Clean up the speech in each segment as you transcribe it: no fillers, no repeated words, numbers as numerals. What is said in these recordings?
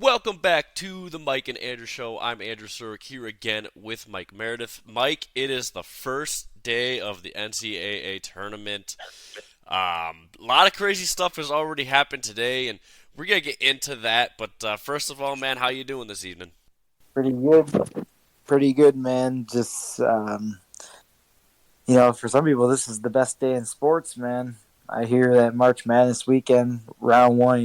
Welcome back to the Mike and Andrew Show. I'm Andrew Surek here again with Mike Meredith. Mike, it is the first day of the NCAA tournament. A lot of crazy stuff has already happened today, and we're gonna get into that. But first of all, man, how you doing this evening? Pretty good. Pretty good, man. Just, for some people, this is the best day in sports, man. I hear that March Madness weekend, round one,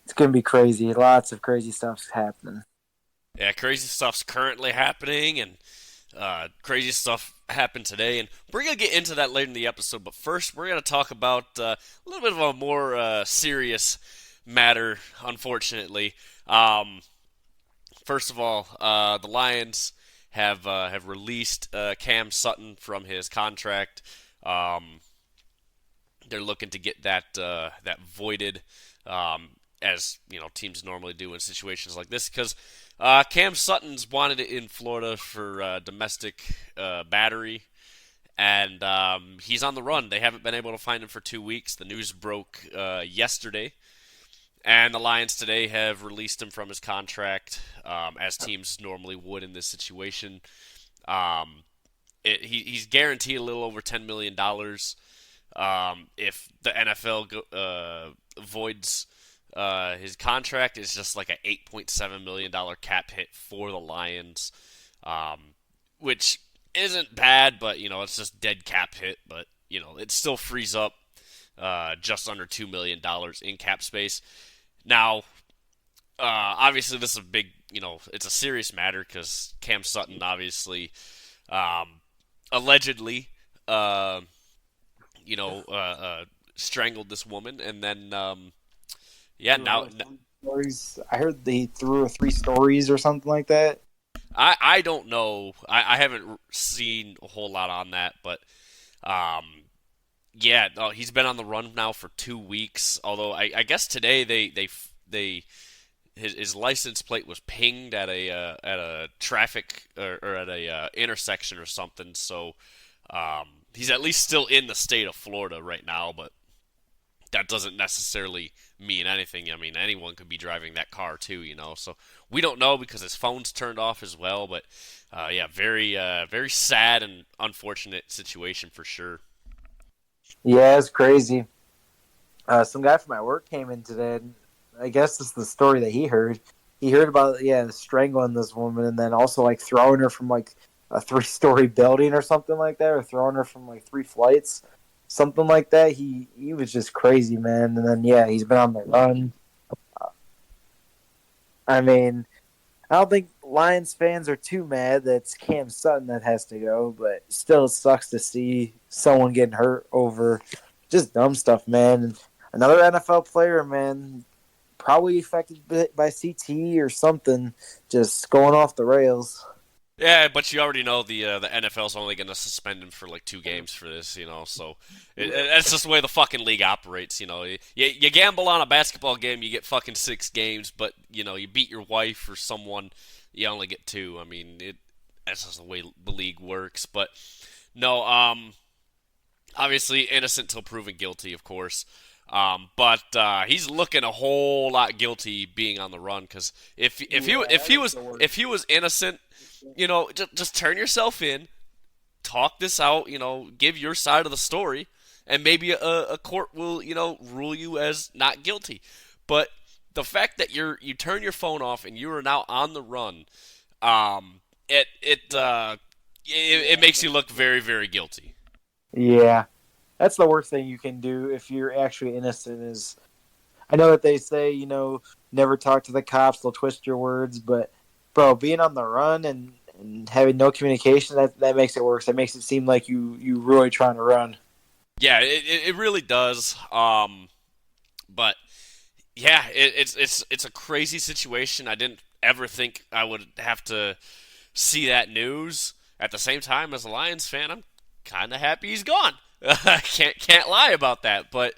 it's going to be crazy. Lots of crazy stuff's happening. Yeah, crazy stuff's currently happening, and crazy stuff happened today, and we're gonna get into that later in the episode. But first, we're gonna talk about a little bit of a more serious matter, unfortunately. First of all, the Lions have released Cam Sutton from his contract. They're looking to get that voided, as teams normally do in situations like this, because Cam Sutton's wanted it in Florida for domestic battery, and he's on the run. They haven't been able to find him for 2 weeks. The news broke yesterday. And the Lions today have released him from his contract, as teams normally would in this situation. He's guaranteed a little over $10 million. If the NFL voids his contract, it's just like an $8.7 million cap hit for the Lions, which isn't bad, but it's just dead cap hit. But it still frees up just under $2 million in cap space. Now, obviously, this is a big, it's a serious matter because Cam Sutton obviously, allegedly, strangled this woman, and then, Stories. I heard they threw 3 stories or something like that. I don't know. I haven't seen a whole lot on that, but, yeah, no, he's been on the run now for 2 weeks. Although I guess today his license plate was pinged at a traffic or at a intersection or something. So he's at least still in the state of Florida right now. But that doesn't necessarily mean anything. I mean, anyone could be driving that car too. So we don't know because his phone's turned off as well. But yeah, very sad and unfortunate situation for sure. Yeah, it's crazy. Some guy from my work came in today, and I guess this is the story that he heard. He heard about, strangling this woman and then also, throwing her from, a 3-story building or something like that, or throwing her from, 3 flights, something like that. He was just crazy, man. And then, he's been on the run. I mean, I don't think Lions fans are too mad that it's Cam Sutton that has to go, but still it sucks to see someone getting hurt over just dumb stuff, man. And another NFL player, man, probably affected by CTE or something, just going off the rails. Yeah, but you already know the NFL's only going to suspend him for 2 games for this, So that's just the way the fucking league operates, You gamble on a basketball game, you get fucking 6 games, but you beat your wife or someone, you only get 2. I mean, that's just the way the league works. But no, obviously innocent till proven guilty, of course. But he's looking a whole lot guilty being on the run, because if he was innocent, just turn yourself in, talk this out, give your side of the story, and maybe a court will, rule you as not guilty. But the fact that you turn your phone off and you are now on the run, it makes you look very, very guilty. Yeah, that's the worst thing you can do if you're actually innocent. Is I know that they say never talk to the cops; they'll twist your words, but bro, being on the run and having no communication, that makes it worse. That makes it seem like you really trying to run. Yeah, it really does. But yeah, it's a crazy situation. I didn't ever think I would have to see that news. At the same time, as a Lions fan, I'm kind of happy he's gone. I can't lie about that. But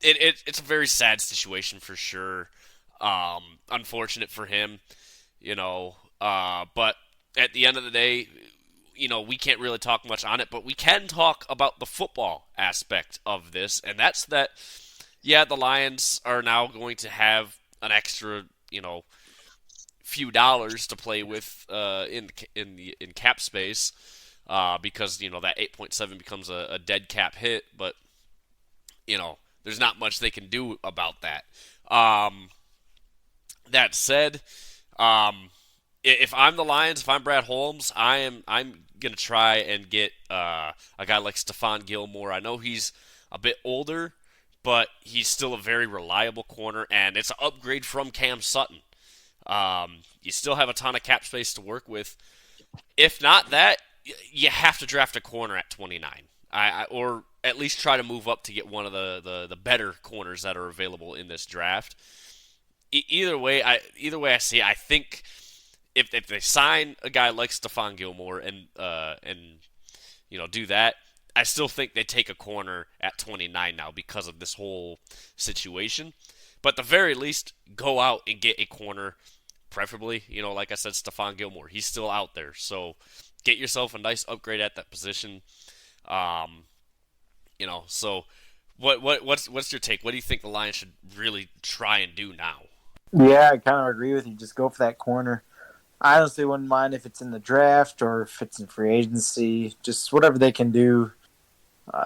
it's a very sad situation for sure. Unfortunate for him, But at the end of the day, we can't really talk much on it, but we can talk about the football aspect of this, and that's that. Yeah, the Lions are now going to have an extra, few dollars to play with in cap space, because that 8.7 becomes a dead cap hit, but there's not much they can do about that. Um, that said, um, if I'm the Lions, if I'm Brad Holmes, I'm gonna try and get a guy like Stephon Gilmore. I know he's a bit older, but he's still a very reliable corner, and it's an upgrade from Cam Sutton. You still have a ton of cap space to work with. If not that, you have to draft a corner at 29. Or at least try to move up to get one of the better corners that are available in this draft. Either way I see it, I think if they sign a guy like Stephon Gilmore and do that, I still think they take a corner at 29 now because of this whole situation. But at the very least, go out and get a corner, preferably, like I said, Stephon Gilmore. He's still out there, so get yourself a nice upgrade at that position. So what's your take? What do you think the Lions should really try and do now? Yeah, I kind of agree with you. Just go for that corner. I honestly wouldn't mind if it's in the draft or if it's in free agency. Just whatever they can do.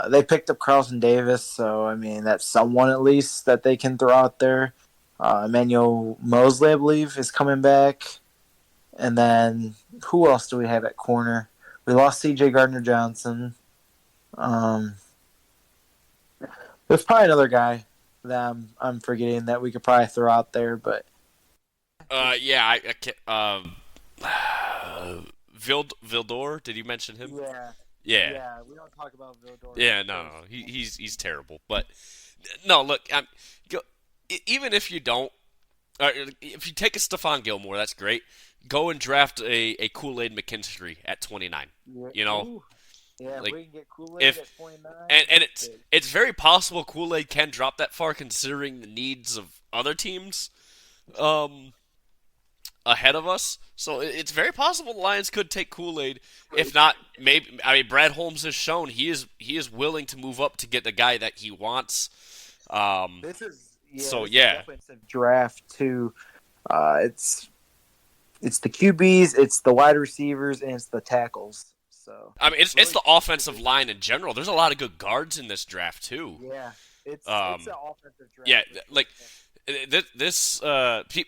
They picked up Carlton Davis, so I mean that's someone at least that they can throw out there. Emmanuel Mosley, I believe, is coming back. And then who else do we have at corner? We lost C.J. Gardner-Johnson. There's probably another guy that I'm forgetting that we could probably throw out there, but Yeah, I can't, Vildor, did you mention him? yeah, Yeah. yeah, we don't talk about Vildor. Yeah, no, he's terrible. But no, look, even if you don't, if you take a Stephon Gilmore, that's great. Go and draft a Kool-Aid McKinstry at 29. Yeah, You know, ooh. Yeah, like if we can get Kool-Aid if at 29. and that's big. it's very possible Kool-Aid can drop that far considering the needs of other teams ahead of us. So it's very possible the Lions could take Kool-Aid. If not, maybe. I mean, Brad Holmes has shown he is willing to move up to get the guy that he wants. This is So this is yeah, definitely a draft too. It's the QBs, it's the wide receivers, and it's the tackles. So I mean, it's really, the offensive line in general. There's a lot of good guards in this draft too. yeah, it's Um, an offensive draft. yeah, for like sure. this.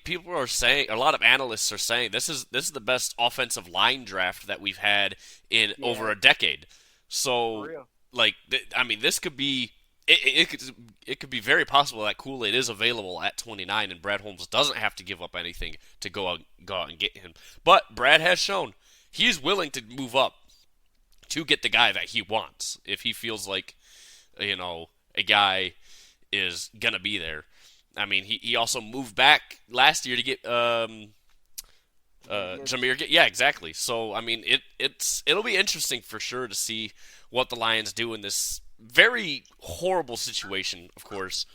People are saying, a lot of analysts are saying this is the best offensive line draft that we've had in over Yeah, a decade. for So, real. like, I mean, this could be. It could be very possible that Kool-Aid is available at 29, and Brad Holmes doesn't have to give up anything to go out and get him. But Brad has shown he's willing to move up to get the guy that he wants if he feels like a guy is gonna be there. I mean, he also moved back last year to get Very good. Jameer. Yeah, exactly. So I mean, it'll be interesting for sure to see what the Lions do in this very horrible situation. Of course,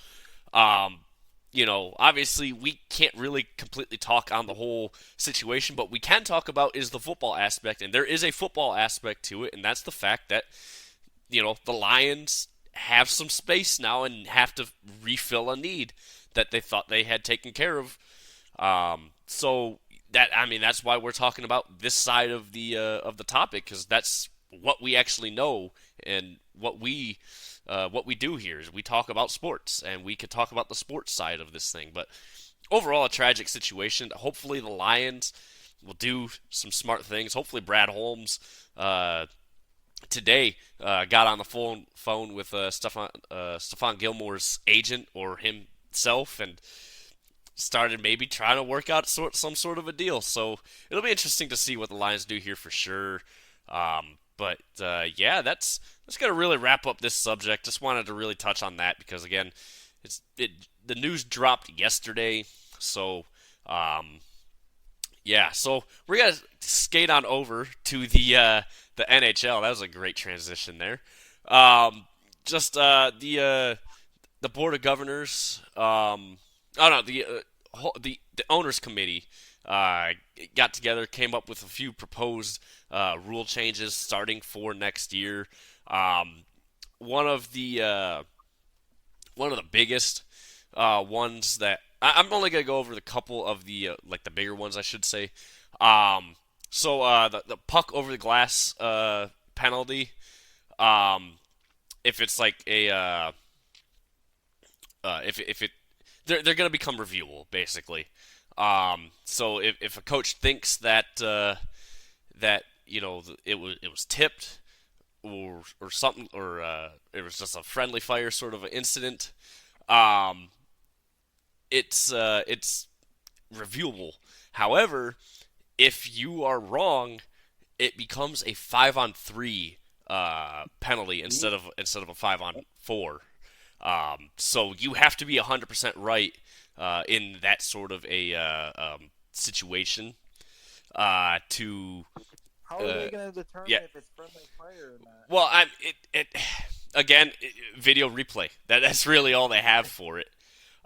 obviously we can't really completely talk on the whole situation, but we can talk about is the football aspect, and there is a football aspect to it, and that's the fact that the Lions have some space now and have to refill a need that they thought they had taken care of. So that's why we're talking about this side of the topic, because that's what we actually know and what we do here is we talk about sports, and we could talk about the sports side of this thing. But overall, a tragic situation. Hopefully, the Lions will do some smart things. Hopefully, Brad Holmes today got on the phone with Stephon Gilmore's agent or himself and started maybe trying to work out some sort of a deal. So it'll be interesting to see what the Lions do here for sure. But yeah, that's gonna really wrap up this subject. Just wanted to really touch on that because again, the news dropped yesterday. So yeah, so we're gonna skate on over to the NHL. That was a great transition there. Just the board of governors. Oh no, the owners committee got together, came up with a few proposed rule changes starting for next year. One of the biggest ones that I'm only gonna go over the couple of the like the bigger ones, I should say. Um, the puck over the glass penalty. Um, if it's like a if it they're gonna become reviewable basically. So if a coach thinks that that it was tipped or something or it was just a friendly fire sort of an incident, um, it's reviewable. However, if you are wrong, it becomes a 5-on-3 penalty instead of a 5-on-4. So you have to be 100% right in that sort of a situation to How are uh, they going to determine yeah. if it's friendly fire or not? Well, again, video replay. That's really all they have for it.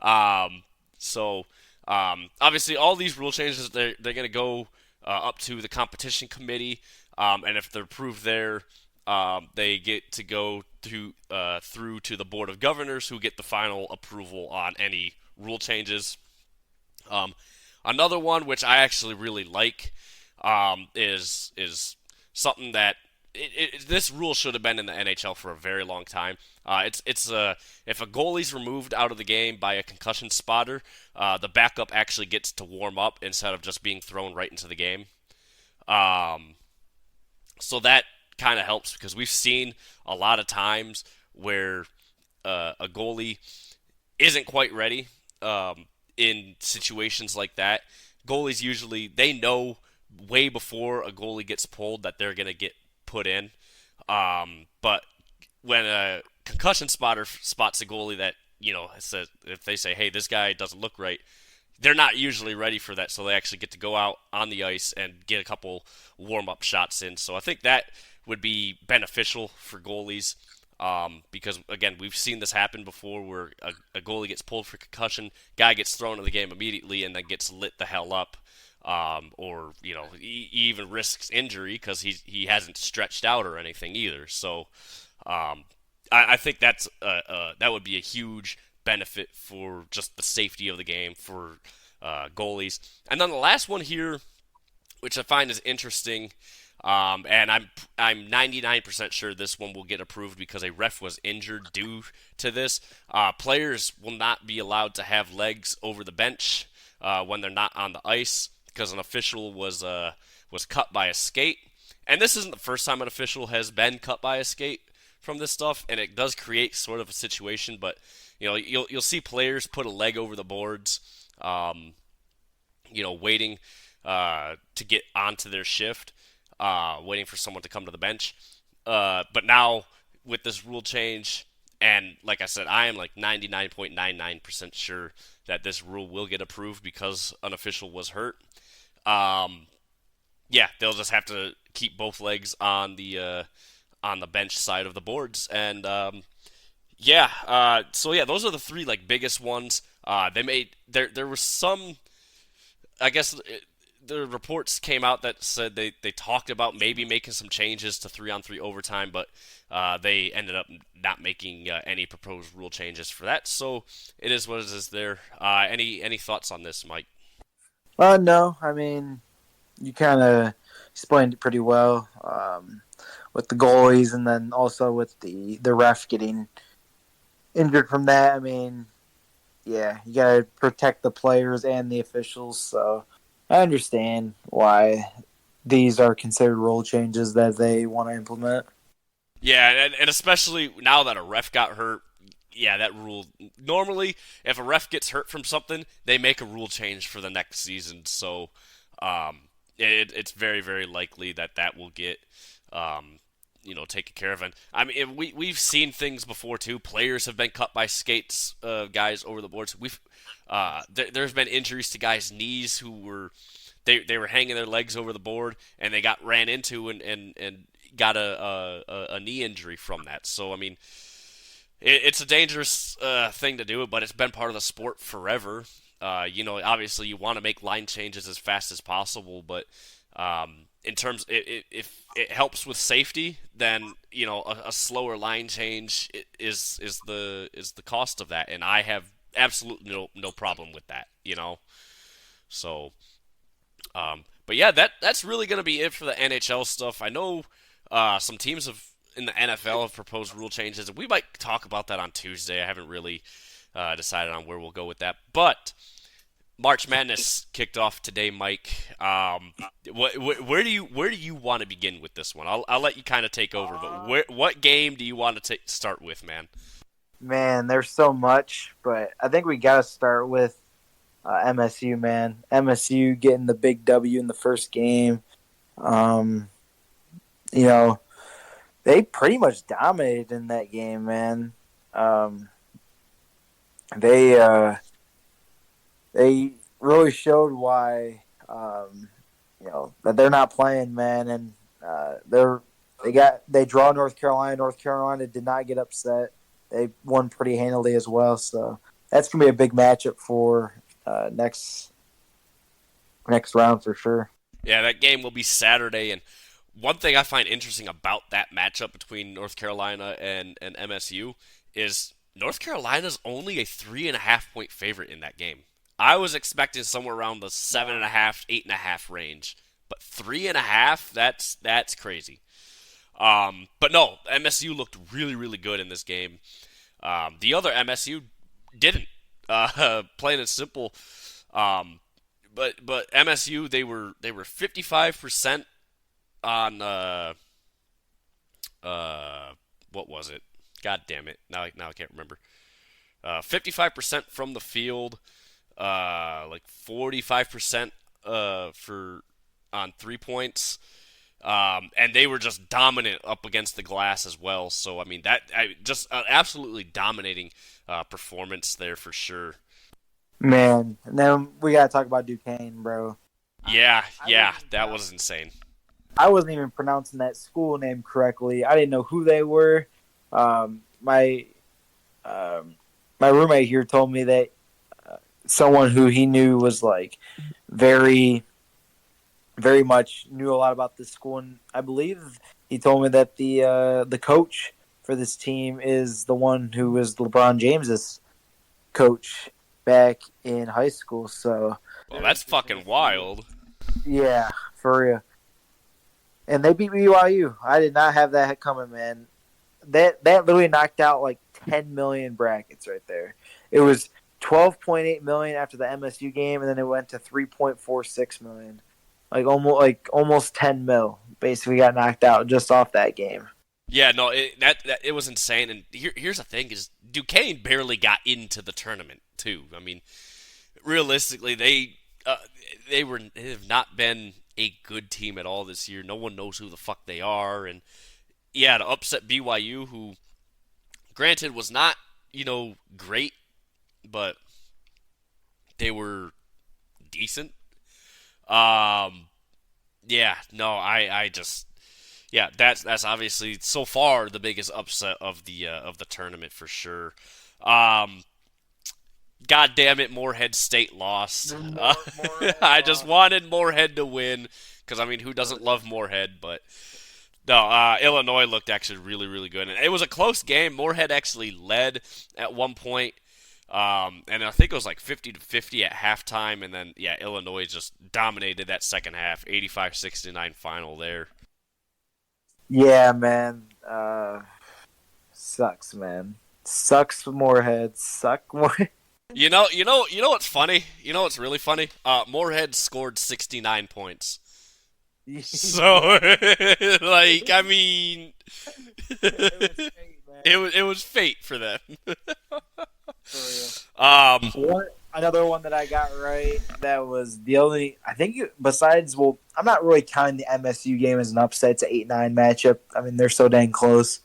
Um, so obviously, all these rule changes they're going to go up to the competition committee, and if they're approved there, they get to go through to the board of governors, who get the final approval on any rule changes. Um, Another one which I actually really like is something that this rule should have been in the NHL for a very long time. It's if a goalie's removed out of the game by a concussion spotter, the backup actually gets to warm up instead of just being thrown right into the game. Um, so that kind of helps because we've seen a lot of times where a goalie isn't quite ready in situations like that. Goalies usually they know way before a goalie gets pulled that they're gonna get put in. But when a concussion spotter spots a goalie that says if they say, "Hey, this guy doesn't look right," they're not usually ready for that, so they actually get to go out on the ice and get a couple warm-up shots in. So I think that would be beneficial for goalies because, again, we've seen this happen before where a goalie gets pulled for concussion, guy gets thrown in the game immediately and then gets lit the hell up. Or he even risks injury because he hasn't stretched out or anything either. So I think that would be a huge benefit for just the safety of the game for goalies. And then the last one here, which I find is interesting, and I'm 99% sure this one will get approved because a ref was injured due to this. Players will not be allowed to have legs over the bench when they're not on the ice because an official was cut by a skate. And this isn't the first time an official has been cut by a skate from this stuff, and it does create sort of a situation. But you'll see players put a leg over the boards, waiting to get onto their shift, waiting for someone to come to the bench. But now with this rule change, and like I said, I am like 99.99% sure that this rule will get approved because an official was hurt. Yeah, they'll just have to keep both legs on the bench side of the boards, and yeah. So yeah, those are the three like biggest ones. They made there was some. I guess the reports came out that said they talked about maybe making some changes to 3-on-3 overtime, but they ended up not making any proposed rule changes for that. So it is what it is there. Any thoughts on this, Mike? No, I mean, you kind of explained it pretty well with the goalies, and then also with the ref getting injured from that. I mean, yeah, you got to protect the players and the officials. So I understand why these are considered rule changes that they want to implement. Yeah, and especially now that a ref got hurt. Yeah, that rule. Normally, if a ref gets hurt from something, they make a rule change for the next season. So, it's very, very likely that that will get, taken care of. And I mean, we've seen things before too. Players have been cut by skates, guys over the boards. There's been injuries to guys' knees who were they were hanging their legs over the board and they got ran into and got a knee injury from that. So I mean, it's a dangerous thing to do, but it's been part of the sport forever. Obviously you want to make line changes as fast as possible, but in terms if it helps with safety, then a slower line change is the cost of that. And I have absolutely no problem with that, So, but yeah, that's really going to be it for the NHL stuff. I know some teams in the NFL have proposed rule changes, and we might talk about that on Tuesday. I haven't really decided on where we'll go with that, but March Madness kicked off today, Mike. Where do you want to begin with this one? I'll let you kind of take over, but what game do you want to start with, man? Man, there's so much, but I think we got to start with MSU, man. MSU getting the big W in the first game. Um, you know, they pretty much dominated in that game, man. Um, they really showed why that they're not playing, man, and they draw North Carolina. North Carolina did not get upset. They won pretty handily as well, so that's gonna be a big matchup for next round for sure. Yeah, that game will be Saturday, and one thing I find interesting about that matchup between North Carolina and MSU is North Carolina's only a 3.5 point favorite in that game. I was expecting somewhere around the 7.5, 8.5 range, but 3.5, that's crazy. But no, MSU looked really, really good in this game. The other MSU didn't. Plain and simple. But MSU they were 55% on what was it? God damn it! Now I can't remember. 55% from the field, like 45% for on 3 points. And they were just dominant up against the glass as well. So I mean just absolutely dominating performance there for sure. Man, and then we gotta talk about Duquesne, bro. Yeah, yeah, that was insane. I wasn't even pronouncing that school name correctly. I didn't know who they were. My my roommate here told me that someone who he knew was like very, very much knew a lot about this school, and I believe he told me that the coach for this team is the one who was LeBron James's coach back in high school. So, well, that's fucking wild. Yeah, for real. And they beat BYU. I did not have that coming, man. That literally knocked out like 10 million brackets right there. It was 12.8 million after the MSU game, and then it went to 3.46 million. Almost 10 mil basically got knocked out just off that game. Yeah, no, it was insane. And here's the thing: is Duquesne barely got into the tournament too. I mean, realistically, they have not been a good team at all this year. No one knows who the fuck they are, and yeah, to upset BYU, who granted was not great, but they were decent. Yeah, no, I just yeah, that's obviously so far the biggest upset of the tournament for sure. Um, God damn it, Morehead State lost. I just wanted Morehead to win because I mean, who doesn't love Morehead? But no, Illinois looked actually really, really good, and it was a close game. Morehead actually led at one point, and I think it was like 50-50 at halftime, and then yeah, Illinois just dominated that second half, 85-69 final there. Yeah, man. Sucks, man. Sucks Morehead. Suck Morehead. What's funny? You know what's really funny? Morehead scored 69 points. So, like, I mean, it was fate for them. Another one that I got right. That was the only. I think besides, well, I'm not really counting the MSU game as an upset. It's an 8-9 matchup. I mean, they're so dang close.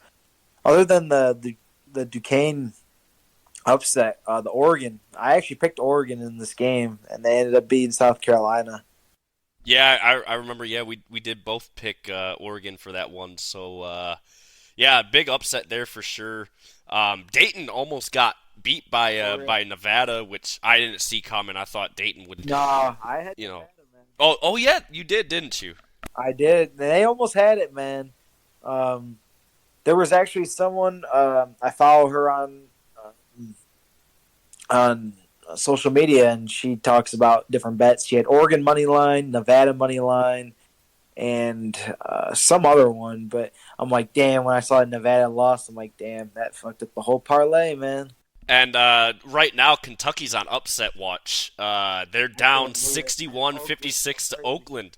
Other than the Duquesne upset, the Oregon. I actually picked Oregon in this game, and they ended up beating South Carolina. Yeah, I remember. Yeah, we did both pick Oregon for that one. So yeah, big upset there for sure. Dayton almost got beat by Nevada, which I didn't see coming. I thought Dayton would. No, I had Nevada, man. Oh yeah, you did, didn't you? I did. They almost had it, man. There was actually someone I follow her on social media, and she talks about different bets. She had Oregon money line, Nevada money line, and some other one. But I'm like, damn, when I saw Nevada lost, I'm like, damn, that fucked up the whole parlay, man. And right now, Kentucky's on upset watch. They're down 61-56 to Oakland.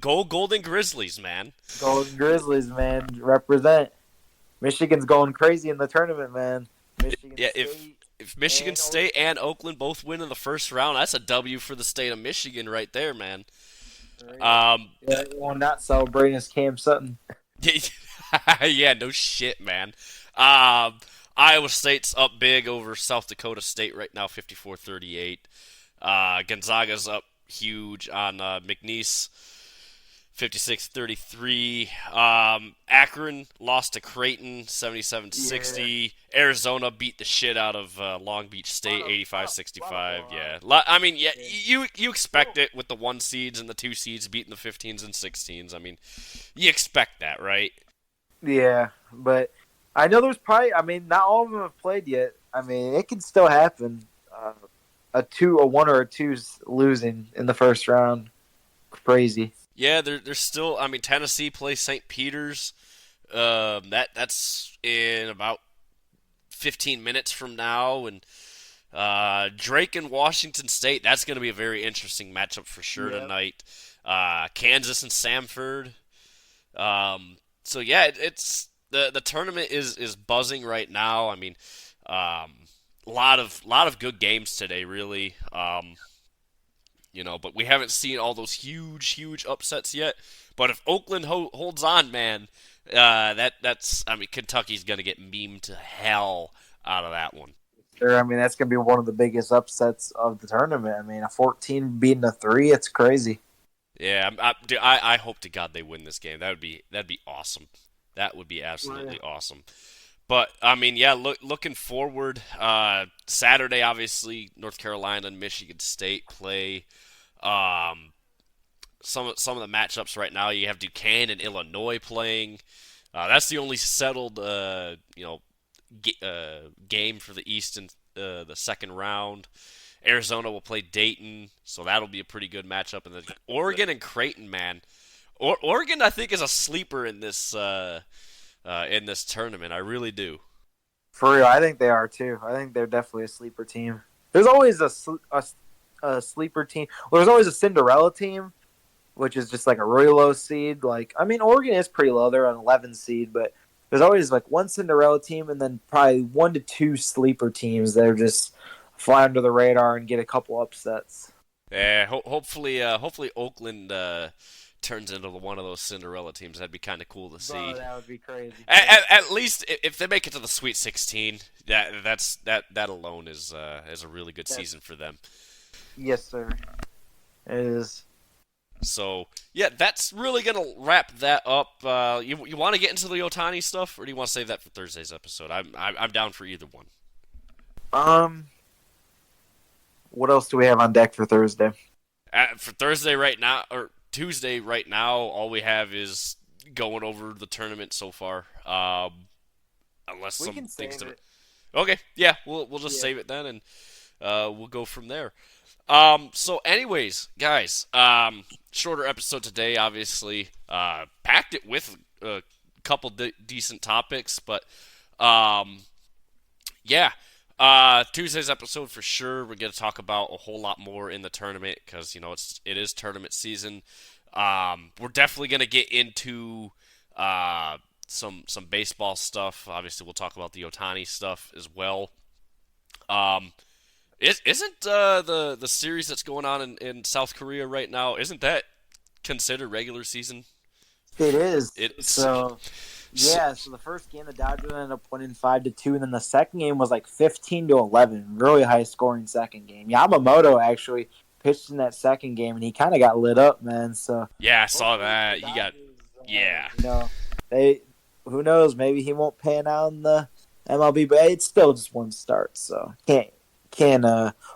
Go Golden Grizzlies, man. Golden Grizzlies, man, represent. Michigan's going crazy in the tournament, man. Michigan Yeah, State if Michigan and State and Oakland both win in the first round, that's a W for the state of Michigan right there, man. yeah, well, not celebrating is Cam Sutton. Yeah, no shit, man. Iowa State's up big over South Dakota State right now, 54-38. Gonzaga's up huge on McNeese, 56-33. Akron lost to Creighton, 77-60. Yeah. Arizona beat the shit out of Long Beach State, 85-65. Yeah, I mean, yeah, you expect it with the 1 seeds and the 2 seeds beating the 15s and 16s. I mean, you expect that, right? Yeah, but I know there's probably. I mean, not all of them have played yet. I mean, it can still happen. A 1 or a 2's losing in the first round. Crazy. Yeah, there's still. I mean, Tennessee plays St. Peter's. That's in about 15 minutes from now, and Drake and Washington State. That's going to be a very interesting matchup for sure tonight. Kansas and Samford. So yeah, it's the tournament is buzzing right now. I mean, a lot of good games today, really. But we haven't seen all those huge upsets yet. But if Oakland holds on, man, that's I mean, Kentucky's gonna get memed to hell out of that one. Sure, I mean that's gonna be one of the biggest upsets of the tournament. I mean, a 14 beating a 3, it's crazy. Yeah, I hope to God they win this game. That'd be awesome. That would be absolutely awesome. But I mean, yeah, looking forward. Saturday, obviously, North Carolina and Michigan State play. Some of the matchups right now, you have Duquesne and Illinois playing. That's the only settled game for the East in the second round. Arizona will play Dayton, so that'll be a pretty good matchup. And then Oregon and Creighton, man. Oregon, I think, is a sleeper in this tournament. I really do. For real, I think they are too. I think they're definitely a sleeper team. There's always a sleeper team. Well, there's always a Cinderella team, which is just like a really low seed. Like, I mean, Oregon is pretty low. They're an 11 seed, but there's always like one Cinderella team and then probably 1 to 2 sleeper teams that are just fly under the radar and get a couple upsets. Yeah, hopefully Oakland turns into one of those Cinderella teams. That'd be kind of cool to see. Oh, that would be crazy. At least if they make it to the Sweet 16, that alone is a really good season for them. Yes, sir. It is. So yeah, that's really gonna wrap that up. You want to get into the Ohtani stuff, or do you want to save that for Thursday's episode? I'm down for either one. What else do we have on deck for Thursday? For Thursday right now, or Tuesday right now, all we have is going over the tournament so far. Unless we some can things save it. Okay, yeah, we'll just save it then, and we'll go from there. So anyways, guys, shorter episode today, obviously. Packed it with a couple decent topics, but yeah. Tuesday's episode for sure. We're gonna talk about a whole lot more in the tournament because it is tournament season. We're definitely gonna get into some baseball stuff. Obviously, we'll talk about the Ohtani stuff as well. Isn't the series that's going on in South Korea right now? Isn't that considered regular season? It is. So the first game the Dodgers ended up winning 5-2, and then the second game was like 15-11. Really high scoring second game. Yamamoto actually pitched in that second game, and he kind of got lit up, man. So yeah, I saw that. He got who knows? Maybe he won't pan out in the MLB, but it's still just one start, so can't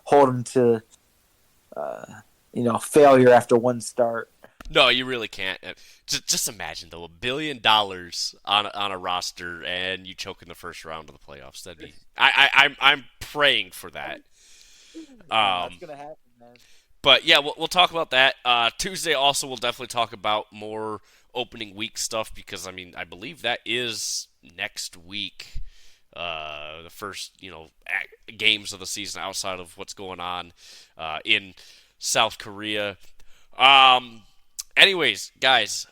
hold him to failure after one start. No, you really can't. Just imagine though, $1 billion on a roster, and you choke in the first round of the playoffs. That'd be. I'm praying for that. That's Um, gonna happen, man. but yeah, we'll talk about that Tuesday. Also, we'll definitely talk about more opening week stuff because I mean I believe that is next week. The first games of the season outside of what's going on in South Korea. Um, Anyways, guys,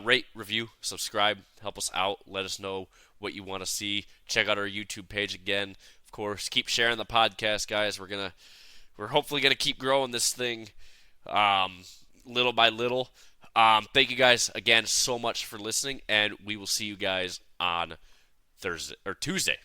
rate, review, subscribe, help us out. Let us know what you want to see. Check out our YouTube page again. Of course, keep sharing the podcast, guys. We're hopefully gonna keep growing this thing, little by little. Thank you guys again so much for listening, and we will see you guys on Thursday or Tuesday.